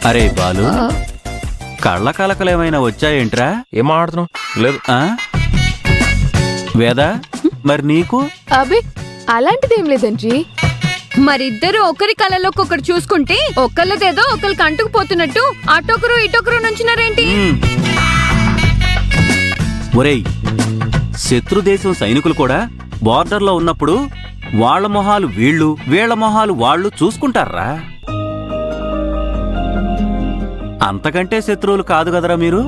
అరే బాలు, కళ్ళ కలకలేమైనా వచ్చాయేంట్రా? ఏం మాట్లాడుతున్నావు? లేదు. వేద, మరి నీకు? అబే అలాంటిదేం లేదండి. మరిద్దరు ఒకరి కళ్ళలోకొకరు చూసుకుంటే ఒకళ్ళదేదో ఒకరికి అంటుకుపోతున్నట్టు అటొకరు ఇటొకరు నుంచున్నారేంటి? ఒరేయ్, శత్రుదేశం సైనికులు కూడా బార్డర్లో ఉన్నప్పుడు వాళ్ళ మొహాలు వీళ్ళు, వీళ్ల మొహాలు వాళ్ళు చూసుకుంటారా? అంతకంటే శత్రువులు కాదు కదరా మీరు?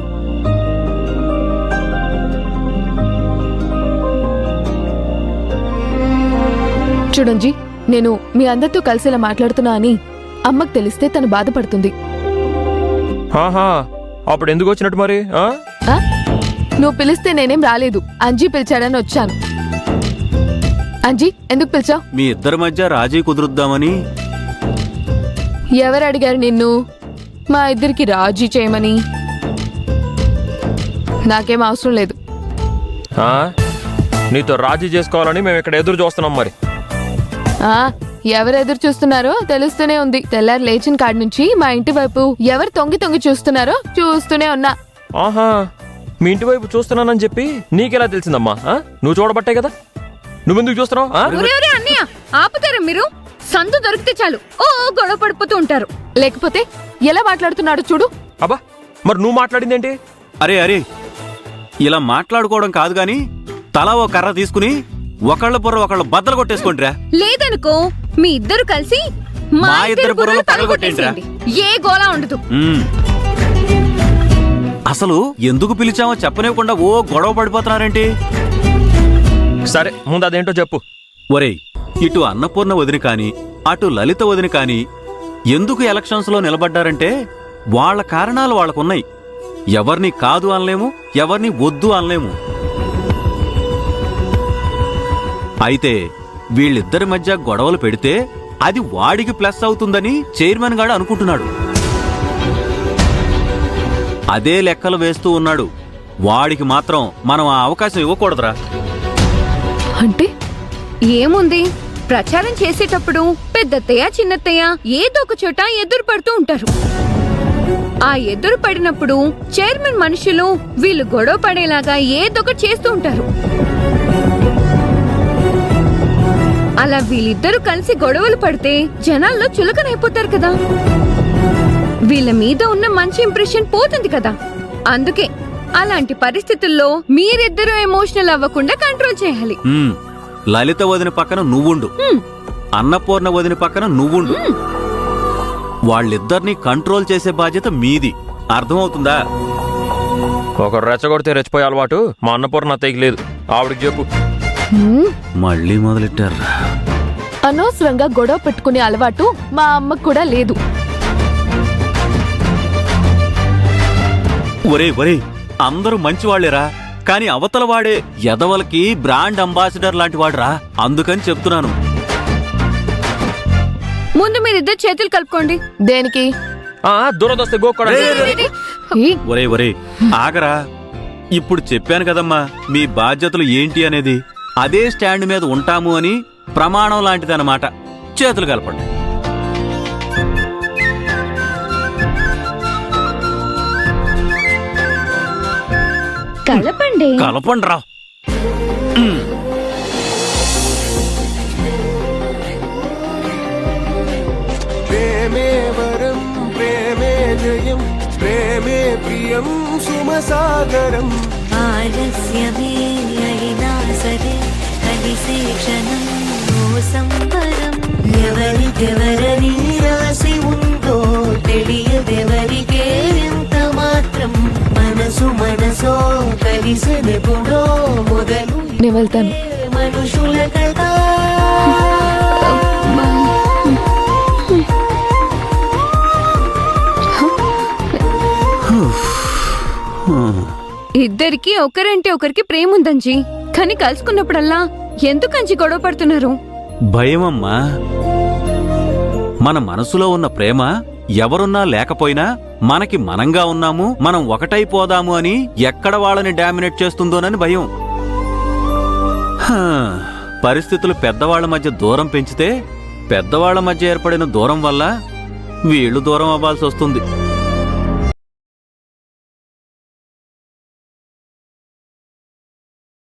చూడండి, నేను మీ అందరితో కలిసేలా మాట్లాడుతున్నా అని అమ్మకు తెలిస్తే తను బాధపడుతుంది. ఆహా, అప్పుడు ఎందుకు వచ్చినట్టు మరి? నువ్వు పిలిస్తే నేనేం రాలేదు, అంజీ పిలిచాడని వచ్చాను. అంజీ, ఎందుకు పిలిచావు? మీ ఇద్దరి మధ్య రాజీ కుదురుద్దామని. ఎవరు అడిగారు నిన్ను మా ఇద్దరికి రాజీ చేయమని? నాకేం అవసరం లేదు. నీతో రాజీ చేసుకోవాలని మేము ఇక్కడ ఎదురు చూస్తున్నాం. మరి ఎవరు ఎదురు చూస్తున్నారో తెలుస్తూనే ఉంది. తెల్లారు లేచిన కాడి నుంచి మా ఇంటి వైపు ఎవరు తొంగి తొంగి చూస్తున్నారో చూస్తూనే ఉన్నా. ఆహా, మీ ఇంటి వైపు చూస్తున్నానని చెప్పి నీకెలా తెలిసిందమ్మా? నువ్వు చూడబట్టే కదా. నువ్వెందుకు చూస్తున్నావు? అన్నయ్య, ఆపుతారా మీరు? సందు దొరికితే చాలు ఓ గొడవ పడిపోతూ ఉంటారు. లేకపోతే ఎలా మాట్లాడుతున్నాడు చూడు. అబ్బా, మరి నువ్వు మాట్లాడిందేంటి? అరే అరే, ఇలా మాట్లాడుకోవడం కాదు గాని తలా ఓ కర్ర తీసుకుని ఒకళ్ళ బుర్ర ఒకళ్ళు బద్దలు కొట్టేసుకోండిరా. లేదనుకో మీ ఇద్దరు కలిసి మా ఇద్దరు బుర్రలు పగలగొట్టేసేయండి. ఏ గోలా ఉండదు. అసలు ఎందుకు పిలిచామో చెప్పనివ్వకుండా ఓ గొడవ పడిపోతున్నారేంటి? సరే, ముందు అదేంటో చెప్పు. ఒరేయ్, ఇటు అన్నపూర్ణ వదిన కాని అటు లలిత వదిన కాని ఎందుకు ఎలక్షన్స్ లో నిలబడ్డారంటే వాళ్ల కారణాలు వాళ్లకున్నాయి. ఎవరిని కాదు అనలేము, ఎవరిని వద్దు అనలేము. అయితే వీళ్ళిద్దరి మధ్య గొడవలు పెడితే అది వాడికి ప్లస్ అవుతుందని చైర్మన్ గాడు అనుకుంటున్నాడు. అదే లెక్కలు వేస్తూ ఉన్నాడు. వాడికి మాత్రం మనం ఆ అవకాశం ఇవ్వకూడదురా. అంటే ఏముంది, ప్రచారం చేసేటప్పుడు పెద్దత్తయ్య చిన్నత్తయ్య ఏదో ఒక చోట ఎదురు పడుతూ ఉంటారు. ఆ ఎదురు పడినప్పుడు చైర్మన్ మనుషులు వీళ్ళు గొడవ పడేలాగా ఏదొకటి చేస్తూ ఉంటారు. అలా వీళ్ళిద్దరూ కలిసి గొడవలు పడితే జనాల్లో చులకనైపోతారు కదా. వీళ్ళ మీద ఉన్న మంచి ఇంప్రెషన్ పోతుంది కదా. అందుకే అలాంటి పరిస్థితుల్లో మీరిద్దరూ ఎమోషనల్ అవ్వకుండా కంట్రోల్ చేయాలి. లలిత వదిన పక్కన నువ్వుండు, అన్నపూర్ణ వదిన పక్కన నువ్వుండు. వాళ్ళిద్దరినీ కంట్రోల్ చేసే బాధ్యత మీది. అర్థమవుతుందా? ఒకరు రెచ్చగొడితే రెచ్చిపోయే అలవాటు మా అన్నపూర్ణ అత్తయ్యకి లేదు. ఆవిడకి చెప్పు. మళ్ళీ మొదలెట్టారు. అనవసరంగా గొడవ పెట్టుకునే అలవాటు మా అమ్మకు కూడా లేదు. ఒరే ఒరే, అందరూ మంచివాళ్లేరా, కాని అవతల వాడే ఎదవలకి బ్రాండ్ అంబాసిడర్ లాంటి వాడురా. అందుకని చెప్తున్నాను. ముందు మీరిద్దరు చేతులు కలుపుకోండి. దేనికి? దురదొస్తే గోక్కోవడానికి. ఒరే ఒరే, ఆగరా. ఇప్పుడు చెప్పాను కదమ్మా మీ బాధ్యతలు ఏంటి అనేది. అదే స్టాండ్ మీద ఉంటాము అని ప్రమాణం లాంటిదన్నమాట. చేతులు కలపండి. కలపండి. కలపండి రా. ప్రేమే వరం ప్రేమే జయం ప్రేమే ప్రియం సుమసాగరం ఆలస్యమే అయినా సరే కలిసే క్షణం సంబరం. ఎవరికెవరని రాసి ఉందో తెలియదెవరికే ఎంత మాత్రం. మనసు మనసో కలిసినెప్పుడో మొదలు నేను వెళ్తాను. మనుషుల కదా. ఇద్దరికి ఒకరంటే ఒకరికి ప్రేమ ఉందంజీ, కానీ కలుసుకున్నప్పుడల్లా ఎందుకంజీ గొడవ పడుతున్నారు? భయమమ్మా. మన మనసులో ఉన్న ప్రేమ ఎవరున్నా లేకపోయినా మనకి మనంగా ఉన్నాము, మనం ఒకటైపోదాము అని ఎక్కడ వాళ్ళని డామినేట్ చేస్తుందోనని భయం. పరిస్థితులు పెద్దవాళ్ల మధ్య దూరం పెంచితే పెద్దవాళ్ల మధ్య ఏర్పడిన దూరం వల్ల వీళ్లు దూరం అవ్వాల్సి వస్తుంది.